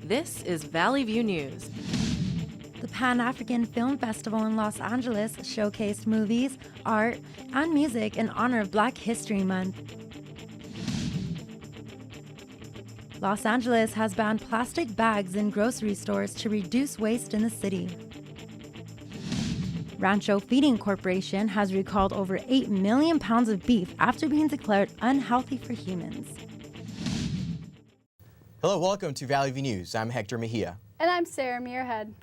This is Valley View News. The Pan-African Film Festival in Los Angeles showcased movies, art, and music in honor of Black History Month. Los Angeles has banned plastic bags in grocery stores to reduce waste in the city. Rancho Feeding Corporation has recalled over 8 million pounds of beef after being declared unhealthy for humans. Hello, welcome to Valley View News. I'm Hector Mejia. And I'm Sarah Muirhead.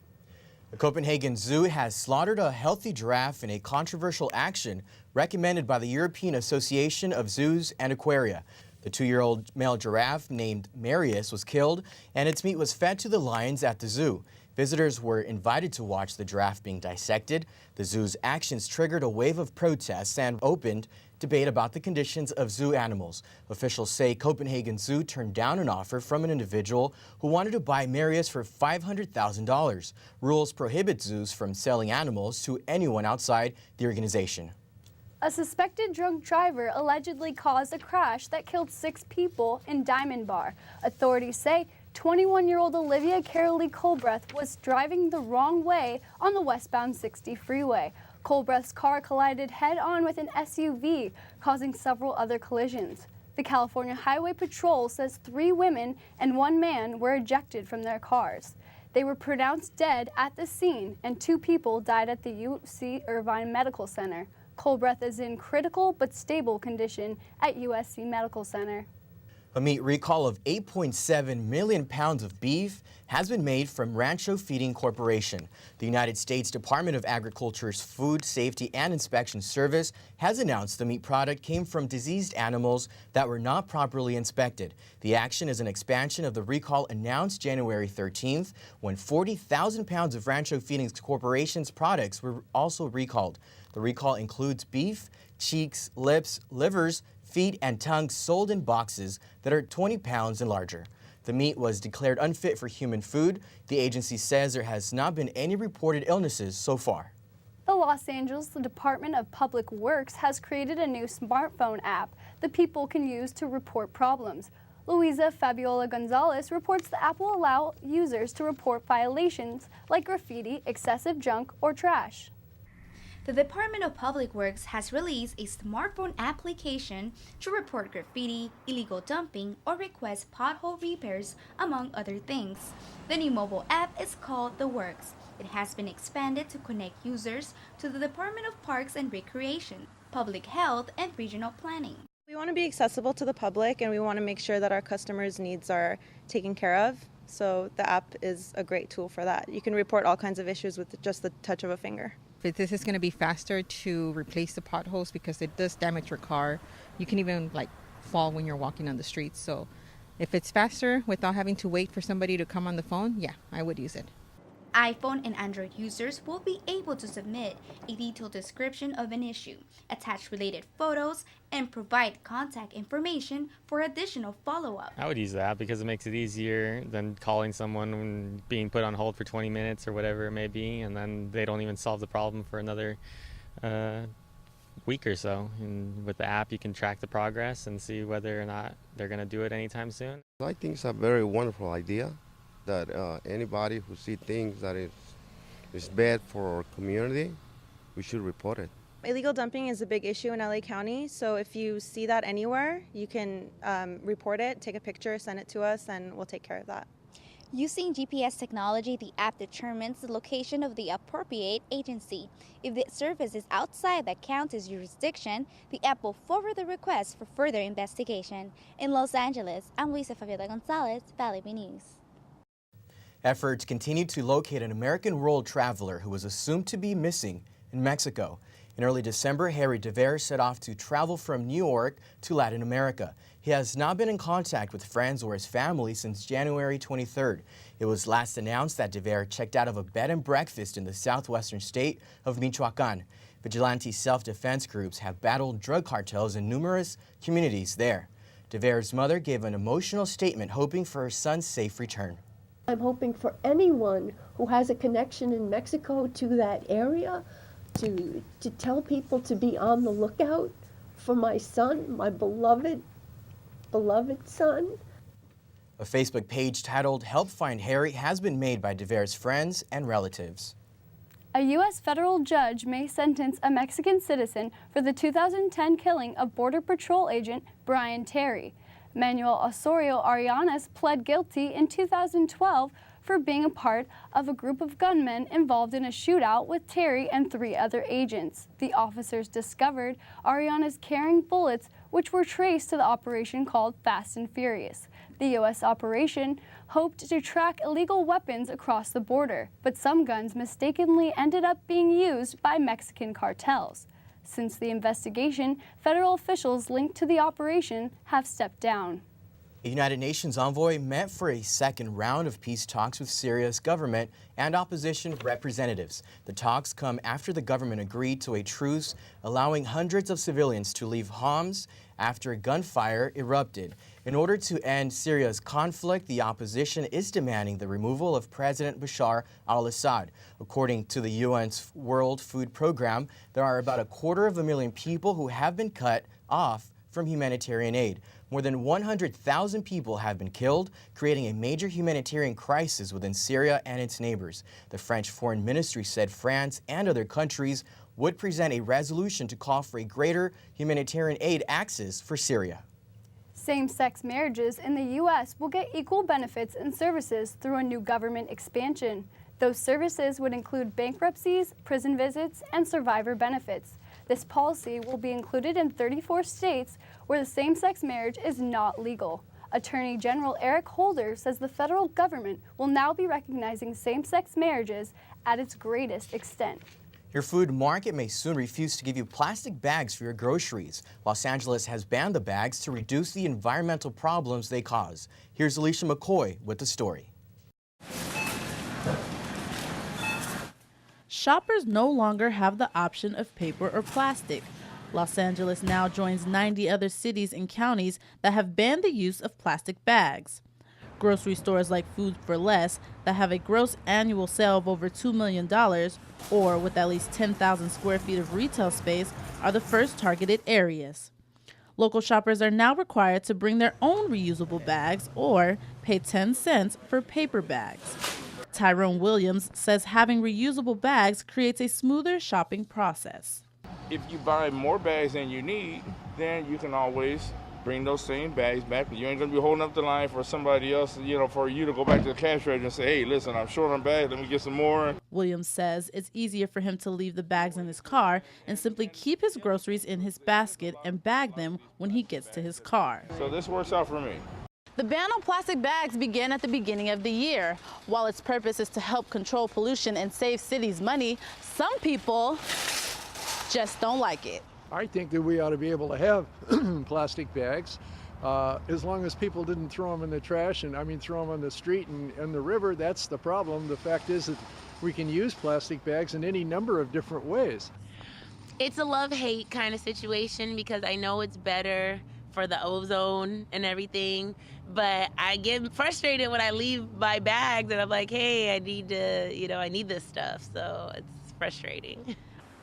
The Copenhagen Zoo has slaughtered a healthy giraffe in a controversial action recommended by the European Association of Zoos and Aquaria. The 2-year-old male giraffe named Marius was killed, and its meat was fed to the lions at the zoo. Visitors were invited to watch the giraffe being dissected. The zoo's actions triggered a wave of protests and opened debate about the conditions of zoo animals. Officials say Copenhagen Zoo turned down an offer from an individual who wanted to buy Marius for $500,000. Rules prohibit zoos from selling animals to anyone outside the organization. A suspected drunk driver allegedly caused a crash that killed 6 people in Diamond Bar. Authorities say 21-year-old Olivia Carolee Colbreth was driving the wrong way on the westbound 60 freeway. Colbreth's car collided head-on with an SUV, causing several other collisions. The California Highway Patrol says 3 women and 1 man were ejected from their cars. They were pronounced dead at the scene, and 2 people died at the UC Irvine Medical Center. Colbreth is in critical but stable condition at USC Medical Center. A meat recall of 8.7 million pounds of beef has been made from Rancho Feeding Corporation. The United States Department of Agriculture's Food Safety and Inspection Service has announced the meat product came from diseased animals that were not properly inspected. The action is an expansion of the recall announced January 13th, when 40,000 pounds of Rancho Feeding Corporation's products were also recalled. The recall includes beef, cheeks, lips, livers, feet, and tongues sold in boxes that are 20 pounds and larger. The meat was declared unfit for human food. The agency says there has not been any reported illnesses so far. The Los Angeles Department of Public Works has created a new smartphone app that people can use to report problems. Luisa Fabiola Gonzalez reports the app will allow users to report violations like graffiti, excessive junk, or trash. The Department of Public Works has released a smartphone application to report graffiti, illegal dumping, or request pothole repairs, among other things. The new mobile app is called The Works. It has been expanded to connect users to the Department of Parks and Recreation, Public Health, and Regional Planning. We want to be accessible to the public, and we want to make sure that our customers' needs are taken care of. So the app is a great tool for that. You can report all kinds of issues with just the touch of a finger. This is going to be faster to replace the potholes because it does damage your car. You can even fall when you're walking on the streets. So if it's faster without having to wait for somebody to come on the phone, yeah, I would use it. iPhone and Android users will be able to submit a detailed description of an issue, attach related photos, and provide contact information for additional follow-up. I would use that because it makes it easier than calling someone and being put on hold for 20 minutes or whatever it may be, and then they don't even solve the problem for another week or so. And with the app, you can track the progress and see whether or not they're going to do it anytime soon. I think it's a very wonderful idea that anybody who sees things that is bad for our community, we should report it. Illegal dumping is a big issue in LA County, so if you see that anywhere, you can report it, take a picture, send it to us, and we'll take care of that. Using GPS technology, the app determines the location of the appropriate agency. If the service is outside the county's jurisdiction, the app will forward the request for further investigation. In Los Angeles, I'm Luisa Fabiola Gonzalez, Valley View News. Efforts continue to locate an American world traveler who was assumed to be missing in Mexico. In early December, Harry DeVere set off to travel from New York to Latin America. He has not been in contact with friends or his family since January 23rd. It was last announced that DeVere checked out of a bed and breakfast in the southwestern state of Michoacán. Vigilante self-defense groups have battled drug cartels in numerous communities there. DeVere's mother gave an emotional statement hoping for her son's safe return. I'm hoping for anyone who has a connection in Mexico to that area to tell people to be on the lookout for my son, my beloved son. A Facebook page titled Help Find Harry has been made by DeVere's friends and relatives. A U.S. federal judge may sentence a Mexican citizen for the 2010 killing of Border Patrol agent Brian Terry. Manuel Osorio Arianes pled guilty in 2012 for being a part of a group of gunmen involved in a shootout with Terry and 3 other agents. The officers discovered Arianes carrying bullets which were traced to the operation called Fast and Furious. The U.S. operation hoped to track illegal weapons across the border, but some guns mistakenly ended up being used by Mexican cartels. Since the investigation, federal officials linked to the operation have stepped down. A United Nations envoy met for a second round of peace talks with Syria's government and opposition representatives. The talks come after the government agreed to a truce, allowing hundreds of civilians to leave Homs after gunfire erupted. In order to end Syria's conflict, the opposition is demanding the removal of President Bashar al-Assad. According to the UN's World Food Program, there are about 250,000 people who have been cut off from humanitarian aid. More than 100,000 people have been killed, creating a major humanitarian crisis within Syria and its neighbors. The French Foreign Ministry said France and other countries would present a resolution to call for a greater humanitarian aid access for Syria. Same-sex marriages in the U.S. will get equal benefits and services through a new government expansion. Those services would include bankruptcies, prison visits, and survivor benefits. This policy will be included in 34 states where the same-sex marriage is not legal. Attorney General Eric Holder says the federal government will now be recognizing same-sex marriages at its greatest extent. Your food market may soon refuse to give you plastic bags for your groceries. Los Angeles has banned the bags to reduce the environmental problems they cause. Here's Alicia McCoy with the story. Shoppers no longer have the option of paper or plastic. Los Angeles now joins 90 other cities and counties that have banned the use of plastic bags. Grocery stores like Food for Less that have a gross annual sale of over $2 million or with at least 10,000 square feet of retail space are the first targeted areas. Local shoppers are now required to bring their own reusable bags or pay 10 cents for paper bags. Tyrone Williams says having reusable bags creates a smoother shopping process. If you buy more bags than you need, then you can always bring those same bags back. You ain't gonna be holding up the line for somebody else, for you to go back to the cash register and say, hey, listen, I'm short on bags, let me get some more. Williams says it's easier for him to leave the bags in his car and simply keep his groceries in his basket and bag them when he gets to his car. So this works out for me. The ban on plastic bags began at the beginning of the year. While its purpose is to help control pollution and save cities money, some people just don't like it. I think that we ought to be able to have plastic bags as long as people didn't throw them in the trash throw them on the street and the river. That's the problem. The fact is that we can use plastic bags in any number of different ways. It's a love-hate kind of situation because I know it's better for the ozone and everything, but I get frustrated when I leave my bags and I'm like, hey, I need to, I need this stuff, so it's frustrating.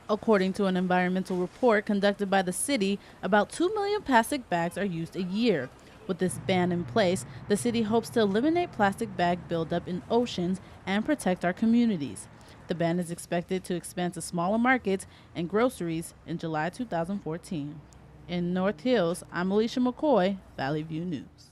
According to an environmental report conducted by the city, about 2 million plastic bags are used a year. With this ban in place, the city hopes to eliminate plastic bag buildup in oceans and protect our communities. The ban is expected to expand to smaller markets and groceries in July 2014. In North Hills, I'm Alicia McCoy, Valley View News.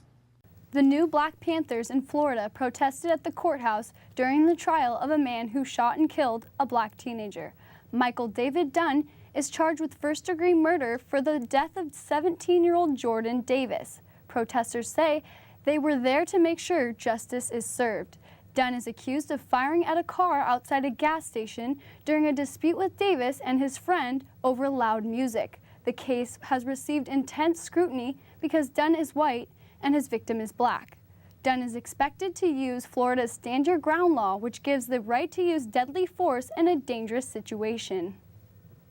The new Black Panthers in Florida protested at the courthouse during the trial of a man who shot and killed a black teenager. Michael David Dunn is charged with first-degree murder for the death of 17-year-old Jordan Davis. Protesters say they were there to make sure justice is served. Dunn is accused of firing at a car outside a gas station during a dispute with Davis and his friend over loud music. The case has received intense scrutiny because Dunn is white and his victim is black. Dunn is expected to use Florida's Stand Your Ground law, which gives the right to use deadly force in a dangerous situation.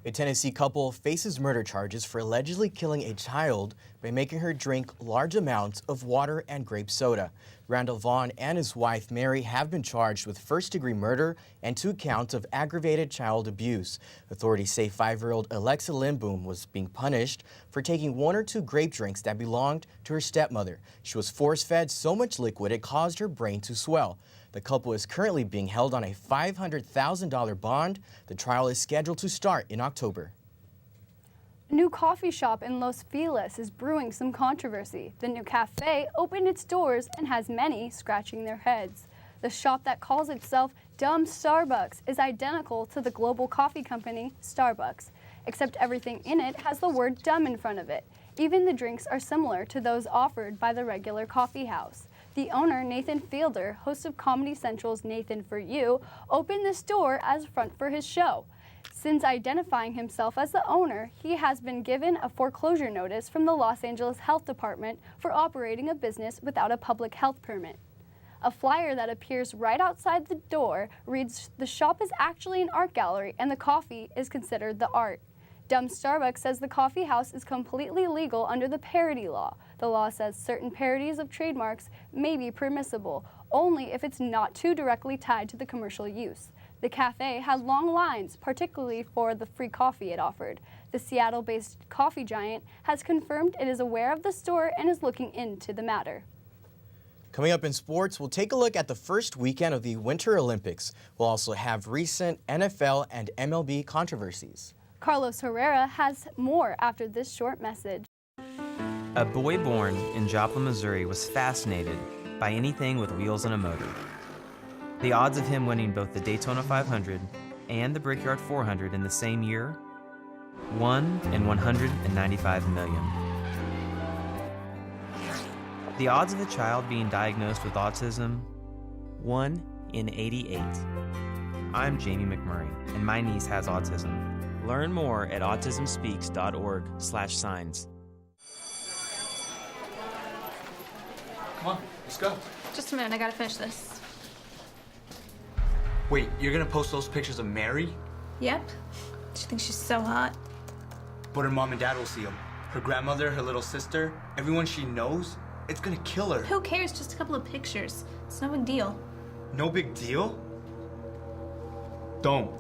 A Tennessee couple faces murder charges for allegedly killing a child by making her drink large amounts of water and grape soda. Randall Vaughn and his wife Mary have been charged with first-degree murder and 2 counts of aggravated child abuse. Authorities say 5-year-old Alexa Lindboom was being punished for taking 1 or 2 grape drinks that belonged to her stepmother. She was force-fed so much liquid it caused her brain to swell. The couple is currently being held on a $500,000 bond. The trial is scheduled to start in October. A new coffee shop in Los Feliz is brewing some controversy. The new cafe opened its doors and has many scratching their heads. The shop that calls itself Dumb Starbucks is identical to the global coffee company Starbucks, except everything in it has the word dumb in front of it. Even the drinks are similar to those offered by the regular coffee house. The owner, Nathan Fielder, host of Comedy Central's Nathan For You, opened this door as a front for his show. Since identifying himself as the owner, he has been given a foreclosure notice from the Los Angeles Health Department for operating a business without a public health permit. A flyer that appears right outside the door reads, "The shop is actually an art gallery and the coffee is considered the art." Dumb Starbucks says the coffee house is completely legal under the parody law. The law says certain parodies of trademarks may be permissible, only if it's not too directly tied to the commercial use. The cafe had long lines, particularly for the free coffee it offered. The Seattle-based coffee giant has confirmed it is aware of the store and is looking into the matter. Coming up in sports, we'll take a look at the first weekend of the Winter Olympics. We'll also have recent NFL and MLB controversies. Carlos Herrera has more after this short message. A boy born in Joplin, Missouri was fascinated by anything with wheels and a motor. The odds of him winning both the Daytona 500 and the Brickyard 400 in the same year? 1 in 195 million. The odds of a child being diagnosed with autism? 1 in 88. I'm Jamie McMurray, and my niece has autism. Learn more at autismspeaks.org/signs. Come on, let's go. Just a minute, I gotta finish this. Wait, you're gonna post those pictures of Mary? Yep. She thinks she's so hot. But her mom and dad will see them. Her grandmother, her little sister, everyone she knows, it's gonna kill her. Who cares? Just a couple of pictures. It's no big deal. No big deal? Don't.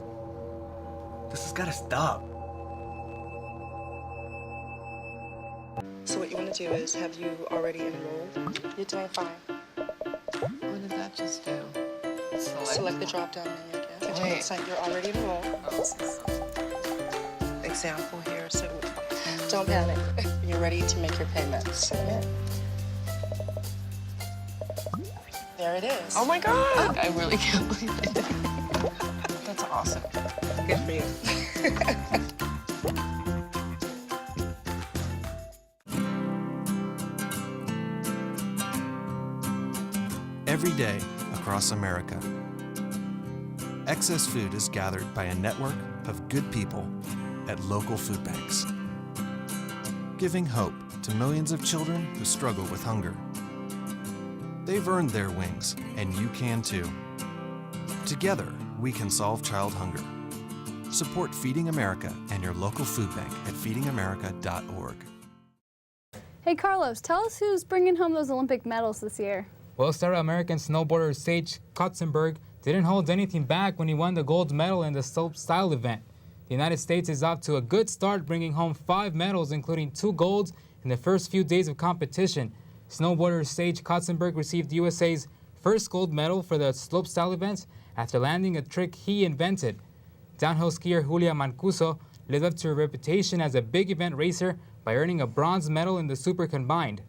This has gotta stop. So what you want to do is, have you already enrolled? You're doing fine. What did that just do? Select the drop-down menu again. Wait. So you're already enrolled. Example here, so don't panic. You're ready to make your payments. Submit. There it is. Oh my God! I really can't believe it. That's awesome. Good for you. Every day across America, excess food is gathered by a network of good people at local food banks, giving hope to millions of children who struggle with hunger. They've earned their wings, and you can too. Together, we can solve child hunger. Support Feeding America and your local food bank at feedingamerica.org. Hey Carlos, tell us who's bringing home those Olympic medals this year. Well, star American snowboarder Sage Kotzenberg didn't hold anything back when he won the gold medal in the slopestyle event. The United States is off to a good start, bringing home 5 medals, including 2 golds in the first few days of competition. Snowboarder Sage Kotzenberg received USA's first gold medal for the slopestyle event after landing a trick he invented. Downhill skier Julia Mancuso lived up to her reputation as a big event racer by earning a bronze medal in the super combined.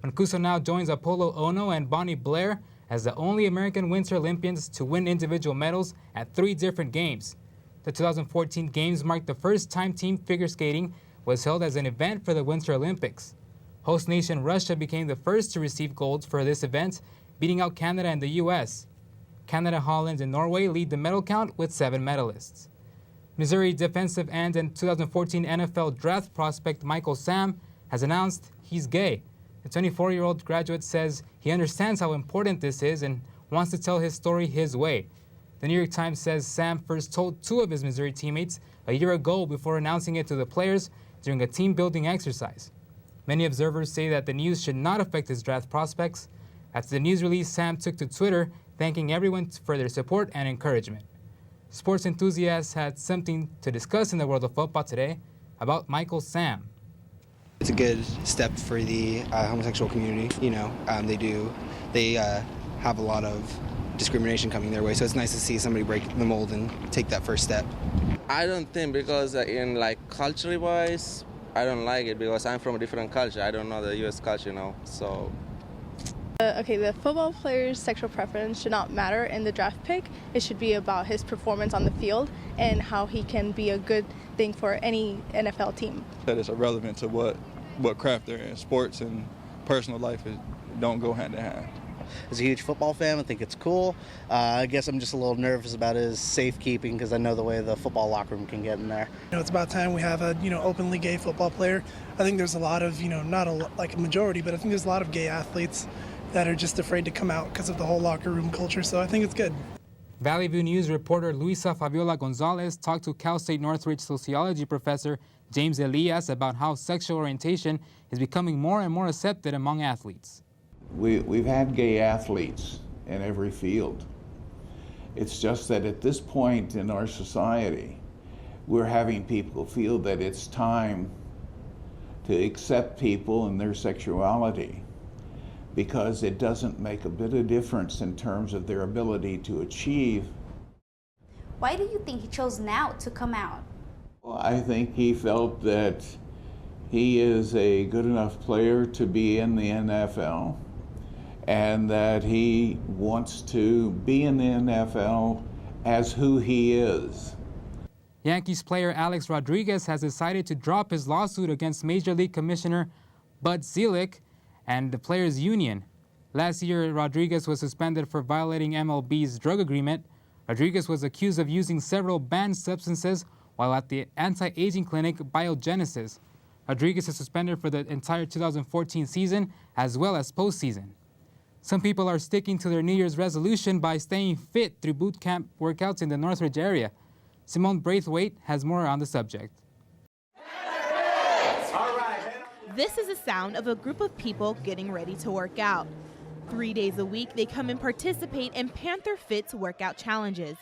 Mancuso now joins Apollo Ono and Bonnie Blair as the only American Winter Olympians to win individual medals at 3 different games. The 2014 Games marked the first time team figure skating was held as an event for the Winter Olympics. Host nation Russia became the first to receive gold for this event, beating out Canada and the U.S. Canada, Holland, and Norway lead the medal count with 7 medalists. Missouri defensive end and 2014 NFL draft prospect Michael Sam has announced he's gay. The 24-year-old graduate says he understands how important this is and wants to tell his story his way. The New York Times says Sam first told 2 of his Missouri teammates a year ago before announcing it to the players during a team-building exercise. Many observers say that the news should not affect his draft prospects. After the news release, Sam took to Twitter, thanking everyone for their support and encouragement. Sports enthusiasts had something to discuss in the world of football today about Michael Sam. It's a good step for the homosexual community. You know, they have a lot of discrimination coming their way, so it's nice to see somebody break the mold and take that first step. I don't think, because in like culturally wise, I don't like it because I'm from a different culture. I don't know the U.S. culture, you know, so. Okay, the football player's sexual preference should not matter in the draft pick. It should be about his performance on the field and how he can be a good thing for any NFL team. That is irrelevant to what craft they're in. Sports and personal life don't go hand in hand. As a huge football fan, I think it's cool. I guess I'm just a little nervous about his safekeeping because I know the way the football locker room can get in there. You know, it's about time we have a openly gay football player. I think there's a lot of not like a majority, but I think there's a lot of gay athletes that are just afraid to come out because of the whole locker room culture. So I think it's good. Valley View News reporter Luisa Fabiola Gonzalez talked to Cal State Northridge sociology professor James Elias about how sexual orientation is becoming more and more accepted among athletes. We've had gay athletes in every field. It's just that at this point in our society, we're having people feel that it's time to accept people and their sexuality, because it doesn't make a bit of difference in terms of their ability to achieve. Why do you think he chose now to come out? Well, I think he felt that he is a good enough player to be in the NFL, and that he wants to be in the NFL as who he is. Yankees player Alex Rodriguez has decided to drop his lawsuit against Major League Commissioner Bud Selig and the Players Union. Last year, Rodriguez was suspended for violating MLB's drug agreement. Rodriguez was accused of using several banned substances while at the anti-aging clinic Biogenesis. Rodriguez is suspended for the entire 2014 season as well as postseason. Some people are sticking to their New Year's resolution by staying fit through boot camp workouts in the Northridge area. Simone Braithwaite has more on the subject. This is the sound of a group of people getting ready to work out. 3 days a week, they come and participate in Panther Fit's workout challenges.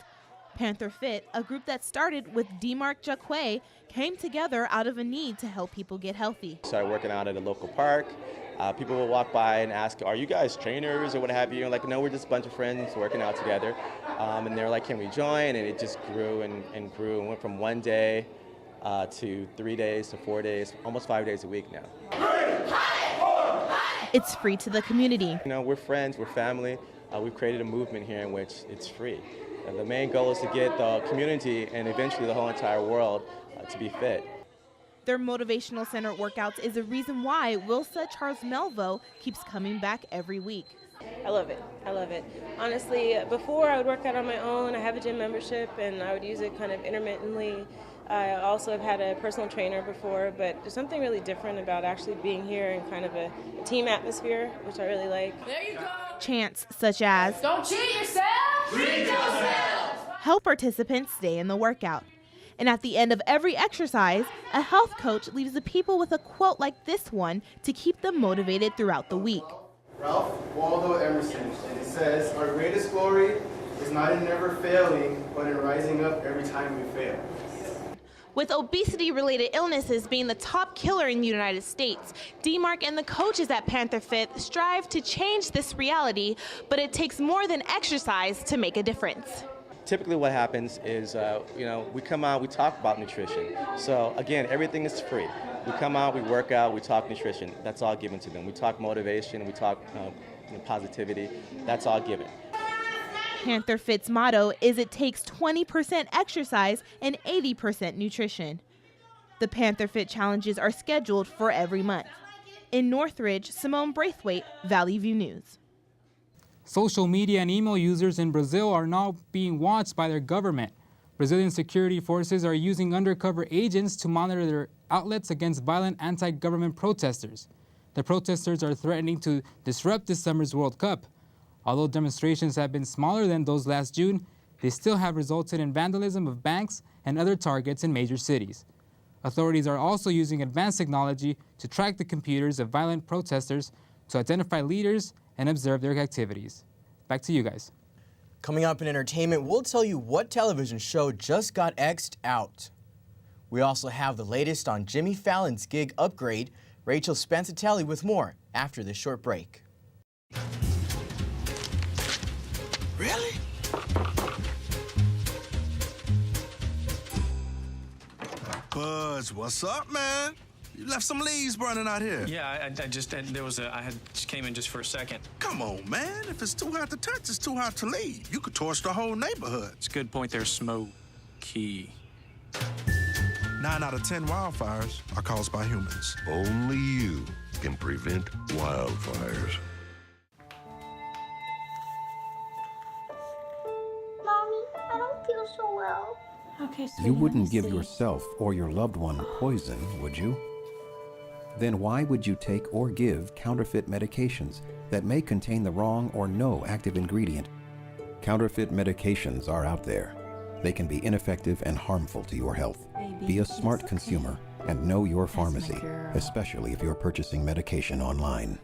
Panther Fit, a group that started with DeMarc Jacque, came together out of a need to help people get healthy. Started working out at a local park. People will walk by and ask, are you guys trainers or what have you? And like, no, we're just a bunch of friends working out together. And they're like, can we join? And it just grew and grew and went from 1 day to 3 days to 4 days, almost 5 days a week now. It's free to the community. You know, we're friends, we're family. We've created a movement here in which it's free. And the main goal is to get the community and eventually the whole entire world to be fit. Their motivational center workouts is a reason why Wilsa Charles Melvo keeps coming back every week. I love it. I love it. Honestly, before I would work out on my own. I have a gym membership and I would use it kind of intermittently. I also have had a personal trainer before, but there's something really different about actually being here in kind of a team atmosphere, which I really like. There you go. Chants such as, "Don't cheat yourself, treat yourself," help participants stay in the workout. And at the end of every exercise, a health coach leaves the people with a quote like this one to keep them motivated throughout the week. Ralph Waldo Emerson, and it says, "Our greatest glory is not in never failing, but in rising up every time we fail." With obesity-related illnesses being the top killer in the United States, DeMarc and the coaches at Panther Fit strive to change this reality, but it takes more than exercise to make a difference. Typically what happens is, we come out, we talk about nutrition. So again, everything is free. We come out, we work out, we talk nutrition. That's all given to them. We talk motivation, we talk positivity. That's all given. Panther Fit's motto is it takes 20% exercise and 80% nutrition. The Panther Fit challenges are scheduled for every month. In Northridge, Simone Braithwaite, Valley View News. Social media and email users in Brazil are now being watched by their government. Brazilian security forces are using undercover agents to monitor their outlets against violent anti-government protesters. The protesters are threatening to disrupt this summer's World Cup. Although demonstrations have been smaller than those last June, they still have resulted in vandalism of banks and other targets in major cities. Authorities are also using advanced technology to track the computers of violent protesters to identify leaders and observe their activities. Back to you guys. Coming up in entertainment, we'll tell you what television show just got X'd out. We also have the latest on Jimmy Fallon's gig upgrade. Rachel Spancitelli with more after this short break. Really? Buzz, what's up, man? You left some leaves burning out here. Yeah, I just came in just for a second. Come on, man. If it's too hot to touch, it's too hot to leave. You could torch the whole neighborhood. It's a good point there, Smokey. 9 out of 10 wildfires are caused by humans. Only you can prevent wildfires. Mommy, I don't feel so well. Okay, you wouldn't give yourself or your loved one poison, would you? Then why would you take or give counterfeit medications that may contain the wrong or no active ingredient? Counterfeit medications are out there. They can be ineffective and harmful to your health. Be a smart consumer and know your pharmacy, especially if you're purchasing medication online.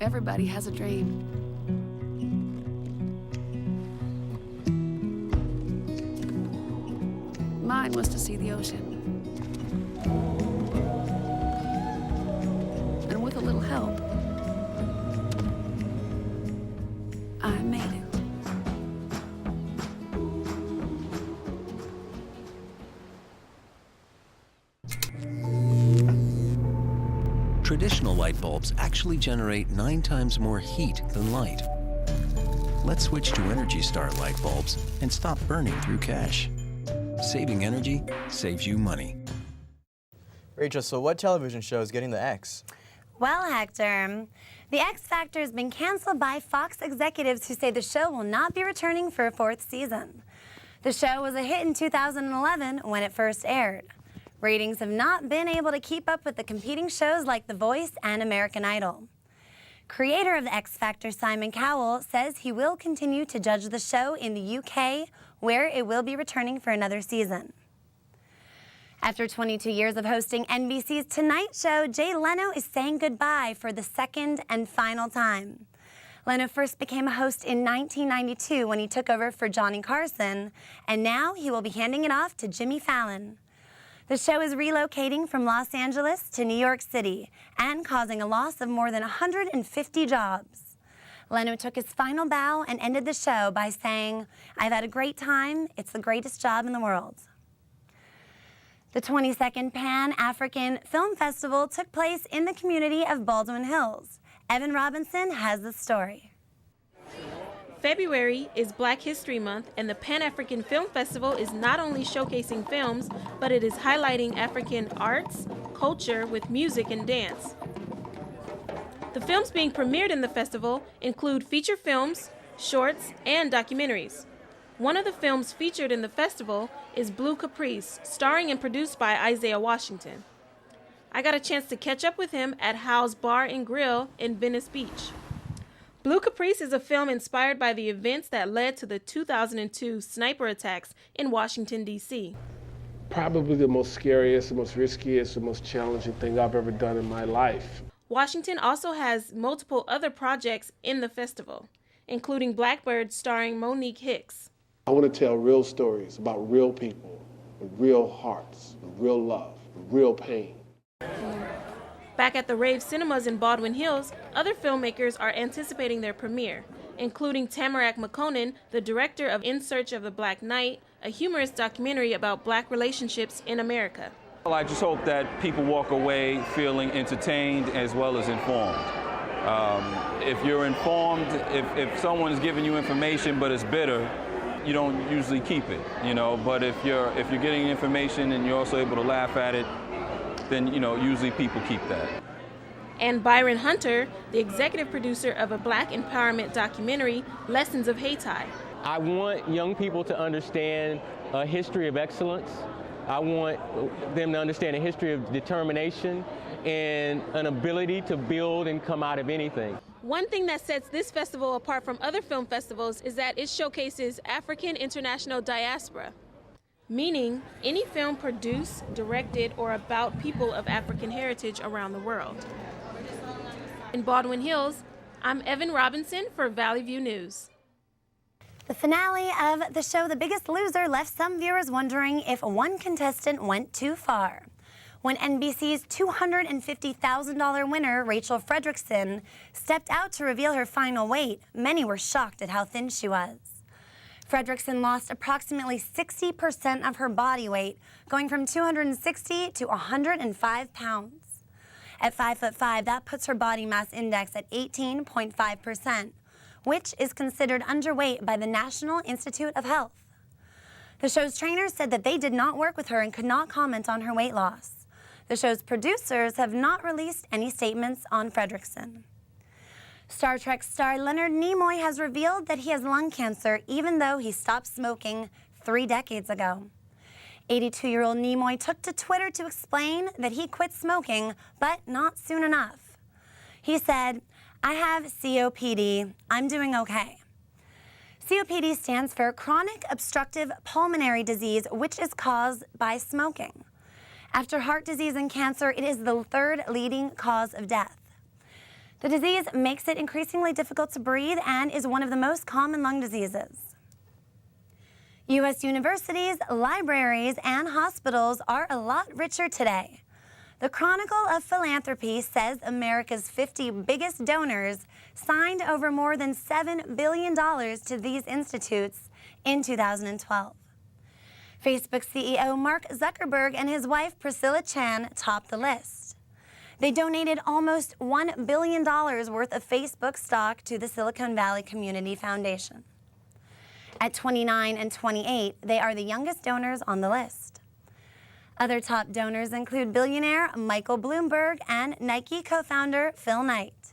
Everybody has a dream. Mine was to see the ocean. And with a little help, I made it. Traditional light bulbs actually generate 9 times more heat than light. Let's switch to Energy Star light bulbs and stop burning through cash. Saving energy saves you money. Rachel, so what television show is getting the X? Well, Hector, the X Factor has been canceled by Fox executives who say the show will not be returning for a 4th season. The show was a hit in 2011 when it first aired. Ratings have not been able to keep up with the competing shows like The Voice and American Idol. Creator of the X Factor, Simon Cowell, says he will continue to judge the show in the UK, where it will be returning for another season. After 22 years of hosting NBC's Tonight Show, Jay Leno is saying goodbye for the 2nd and final time. Leno first became a host in 1992 when he took over for Johnny Carson, and now he will be handing it off to Jimmy Fallon. The show is relocating from Los Angeles to New York City and causing a loss of more than 150 jobs. Leno took his final bow and ended the show by saying, "I've had a great time. It's the greatest job in the world." The 22nd Pan-African Film Festival took place in the community of Baldwin Hills. Evan Robinson has the story. February is Black History Month, and the Pan-African Film Festival is not only showcasing films, but it is highlighting African arts, culture with music and dance. The films being premiered in the festival include feature films, shorts, and documentaries. One of the films featured in the festival is Blue Caprice, starring and produced by Isaiah Washington. I got a chance to catch up with him at Hal's Bar and Grill in Venice Beach. Blue Caprice is a film inspired by the events that led to the 2002 sniper attacks in Washington, D.C. Probably the most scariest, the most riskiest, the most challenging thing I've ever done in my life. Washington also has multiple other projects in the festival, including Blackbird starring Monique Hicks. I want to tell real stories about real people, with real hearts, with real love, with real pain. Back at the Rave Cinemas in Baldwin Hills, other filmmakers are anticipating their premiere, including Tamarack McConan, the director of In Search of the Black Knight, a humorous documentary about Black relationships in America. Well, I just hope that people walk away feeling entertained as well as informed. If you're informed, if someone is giving you information but it's bitter, you don't usually keep it, you know. But if you're getting information and you're also able to laugh at it, then usually people keep that. And Byron Hunter, the executive producer of a Black empowerment documentary, Lessons of Hayti. I want young people to understand a history of excellence. I want them to understand a history of determination and an ability to build and come out of anything. One thing that sets this festival apart from other film festivals is that it showcases African international diaspora. meaning any film produced, directed, or about people of African heritage around the world. In Baldwin Hills, I'm Evan Robinson for Valley View News. The finale of the show The Biggest Loser left some viewers wondering if one contestant went too far. When NBC's $250,000 winner, Rachel Fredrickson, stepped out to reveal her final weight, many were shocked at how thin she was. Fredrickson lost approximately 60% of her body weight, going from 260 to 105 pounds. At 5'5", that puts her body mass index at 18.5%, which is considered underweight by the National Institute of Health. The show's trainers said that they did not work with her and could not comment on her weight loss. The show's producers have not released any statements on Fredrickson. Star Trek star Leonard Nimoy has revealed that he has lung cancer even though he stopped smoking 3 decades ago. 82-year-old Nimoy took to Twitter to explain that he quit smoking, but not soon enough. He said, "I have COPD. I'm doing okay." COPD stands for chronic obstructive pulmonary disease, which is caused by smoking. After heart disease and cancer, it is the 3rd leading cause of death. The disease makes it increasingly difficult to breathe and is one of the most common lung diseases. U.S. universities, libraries, and hospitals are a lot richer today. The Chronicle of Philanthropy says America's 50 biggest donors signed over more than $7 billion to these institutes in 2012. Facebook CEO Mark Zuckerberg and his wife Priscilla Chan topped the list. They donated almost $1 billion worth of Facebook stock to the Silicon Valley Community Foundation. At 29 and 28, they are the youngest donors on the list. Other top donors include billionaire Michael Bloomberg and Nike co-founder Phil Knight.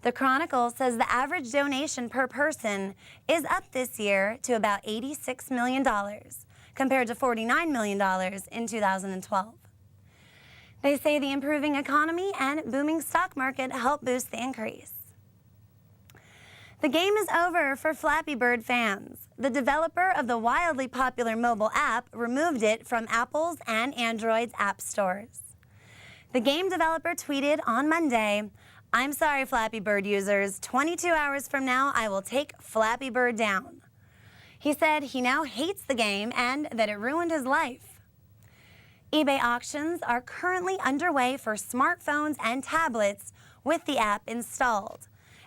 The Chronicle says the average donation per person is up this year to about $86 million, compared to $49 million in 2012. They say the improving economy and booming stock market helped boost the increase. The game is over for Flappy Bird fans. The developer of the wildly popular mobile app removed it from Apple's and Android's app stores. The game developer tweeted on Monday, "I'm sorry, Flappy Bird users. 22 hours from now, I will take Flappy Bird down." He said he now hates the game and that it ruined his life. eBay auctions are currently underway for smartphones and tablets with the app installed,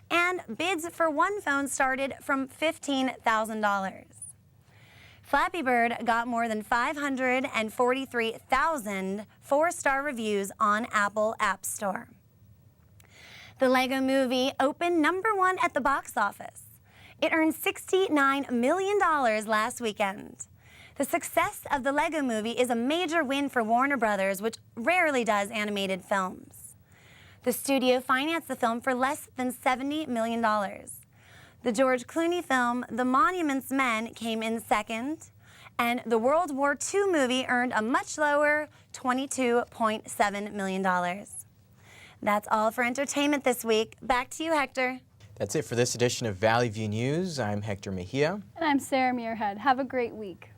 and bids for one phone started from $15,000. Flappy Bird got more than 543,000 four-star reviews on Apple App Store. The Lego Movie opened #1 at the box office. It earned $69 million last weekend. The success of the Lego Movie is a major win for Warner Brothers, which rarely does animated films. The studio financed the film for less than $70 million. The George Clooney film, The Monuments Men, came in second, and the World War II movie earned a much lower $22.7 million. That's all for entertainment this week. Back to you, Hector. That's it for this edition of Valley View News. I'm Hector Mejia. And I'm Sarah Muirhead. Have a great week.